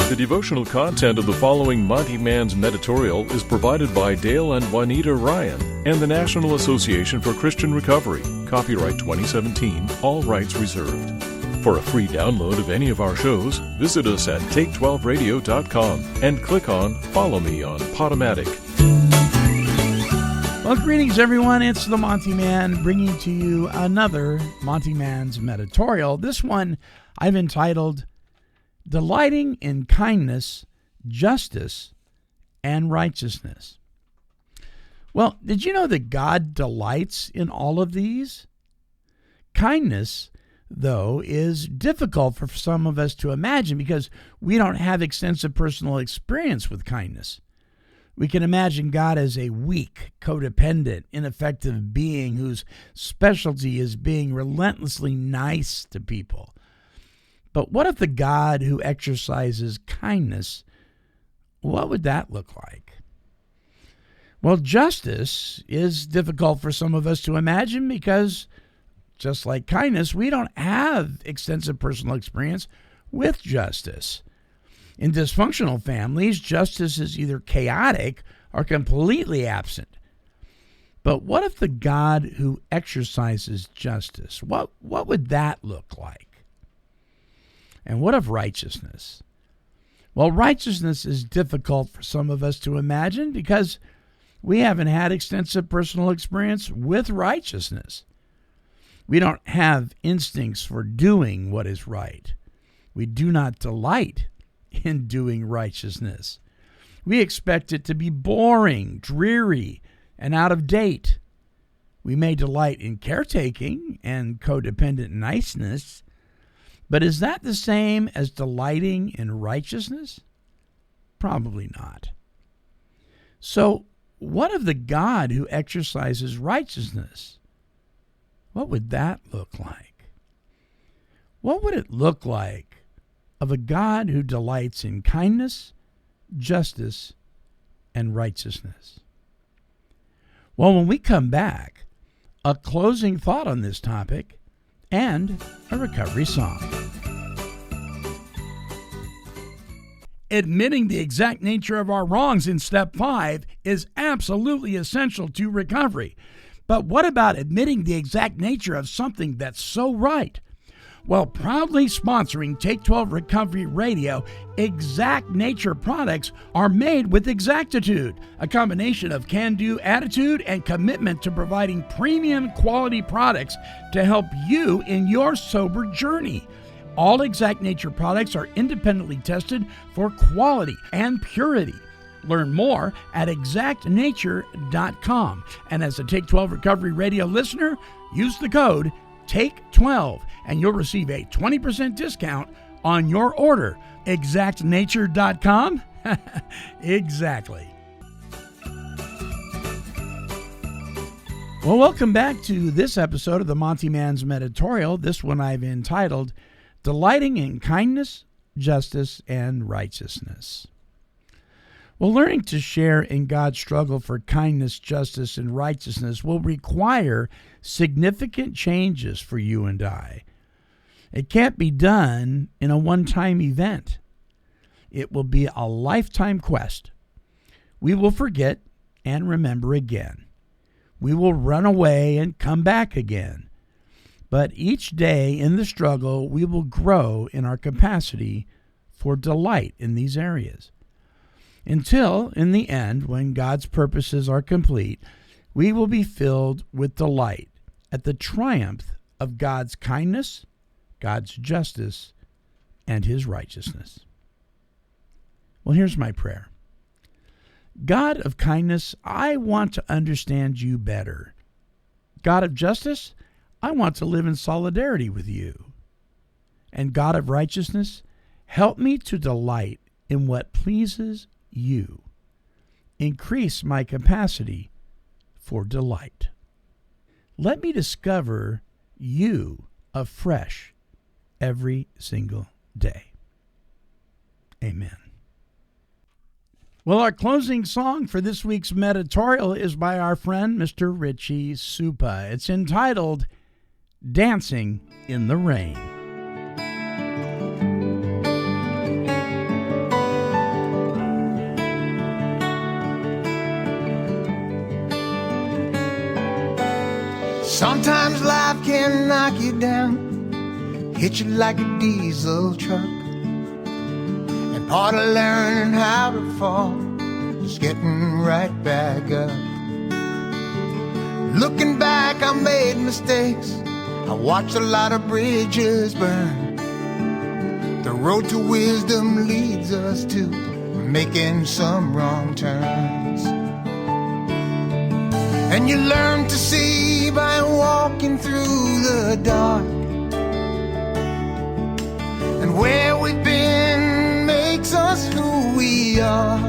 The devotional content of the following Monty Man's Meditorial is provided by Dale and Juanita Ryan and the National Association for Christian Recovery. Copyright 2017, all rights reserved. For a free download of any of our shows, visit us at take12radio.com and click on Follow Me on Podomatic. Well, greetings, everyone. It's the Monty Man bringing to you another Monty Man's Meditorial. This one I've entitled Delighting in Kindness, Justice, and Righteousness. Well, did you know that God delights in all of these? Kindness, though, is difficult for some of us to imagine because we don't have extensive personal experience with kindness. We can imagine God as a weak, codependent, ineffective being whose specialty is being relentlessly nice to people. But what if the God who exercises kindness, what would that look like? Well, justice is difficult for some of us to imagine because, just like kindness, we don't have extensive personal experience with justice. In dysfunctional families, justice is either chaotic or completely absent. But what if the God who exercises justice, what would that look like? And what of righteousness? Well, righteousness is difficult for some of us to imagine because we haven't had extensive personal experience with righteousness. We don't have instincts for doing what is right. We do not delight in doing righteousness. We expect it to be boring, dreary, and out of date. We may delight in caretaking and codependent niceness, but is that the same as delighting in righteousness? Probably not. So, what of the God who exercises righteousness? What would that look like? What would it look like of a God who delights in kindness, justice, and righteousness? Well, when we come back, a closing thought on this topic and a recovery song. Admitting the exact nature of our wrongs in step 5 is absolutely essential to recovery. But what about admitting the exact nature of something that's so right? Well, proudly sponsoring Take 12 Recovery Radio, Exact Nature products are made with exactitude, a combination of can-do attitude and commitment to providing premium quality products to help you in your sober journey. All Exact Nature products are independently tested for quality and purity. Learn more at exactnature.com. And as a Take 12 Recovery Radio listener, use the code TAKE12 and you'll receive a 20% discount on your order. Exactnature.com? Exactly. Well, welcome back to this episode of the Monty Man's Meditorial. This one I've entitled Delighting in Kindness, Justice, and Righteousness. Well, learning to share in God's struggle for kindness, justice, and righteousness will require significant changes for you and I. It can't be done in a one-time event. It will be a lifetime quest. We will forget and remember again. We will run away and come back again. But each day in the struggle, we will grow in our capacity for delight in these areas. Until, in the end, when God's purposes are complete, we will be filled with delight at the triumph of God's kindness, God's justice, and His righteousness. Well, here's my prayer. God of kindness, I want to understand you better. God of justice, I want to live in solidarity with you. And God of righteousness, help me to delight in what pleases you. Increase my capacity for delight. Let me discover you afresh every single day. Amen. Well, our closing song for this week's Meditorial is by our friend, Mr. Richie Supa. It's entitled Dancing in the Rain. Sometimes life can knock you down, hit you like a diesel truck. And part of learning how to fall is getting right back up. Looking back, I made mistakes. I watched a lot of bridges burn. The road to wisdom leads us to making some wrong turns. And you learn to see by walking through the dark. And where we've been makes us who we are.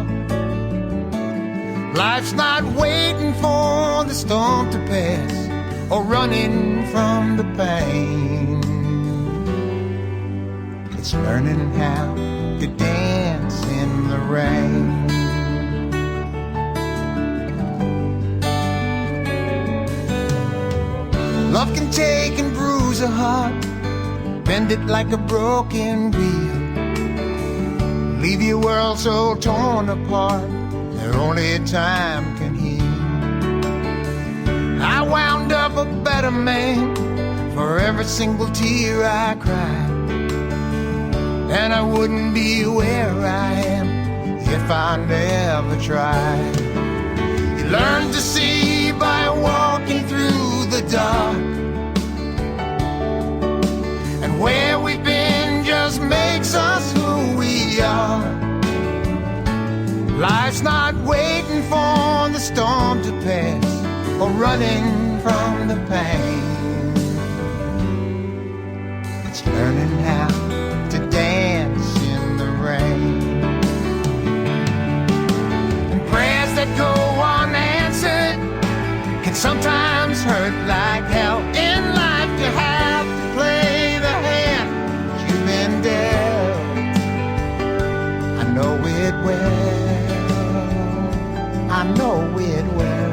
Life's not waiting for the storm to pass or running from the pain. It's learning how to dance in the rain. Love can take and bruise a heart, bend it like a broken wheel, leave your world so torn apart that only time can heal. I wound up a better man for every single tear I cried, and I wouldn't be where I am if I never tried. You learn to see by walking through the dark, and where we've been just makes us who we are. Life's not waiting for the storm to pass or running from the pain. It's learning how to dance in the rain. And prayers that go unanswered can sometimes hurt like hell. In life you have to play the hand you've been dealt. I know it well. I know it well.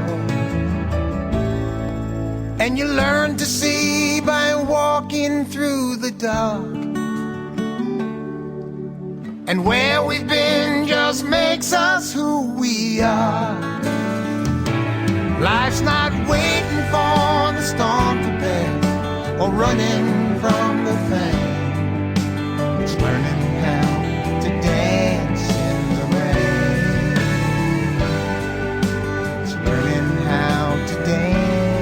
And you learn to see by walking through the dark, and where we've been just makes us who we are. Life's not waiting for the storm to pass or running from the pain. It's learning how to dance in the rain. It's learning how to dance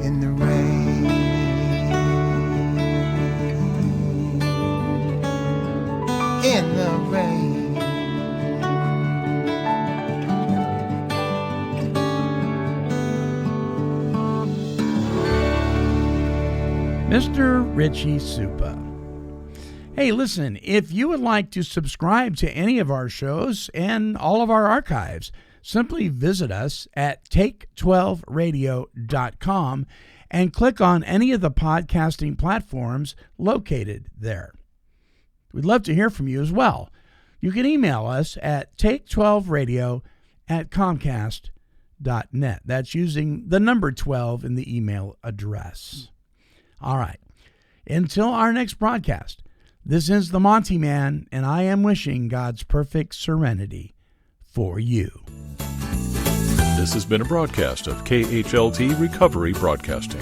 in the rain. In the rain. Mr. Richie Supa. Hey, listen, if you would like to subscribe to any of our shows and all of our archives, simply visit us at take12radio.com and click on any of the podcasting platforms located there. We'd love to hear from you as well. You can email us at take12radio@comcast.net. That's using the number 12 in the email address. All right. Until our next broadcast, this is the Monty Man, and I am wishing God's perfect serenity for you. This has been a broadcast of KHLT Recovery Broadcasting.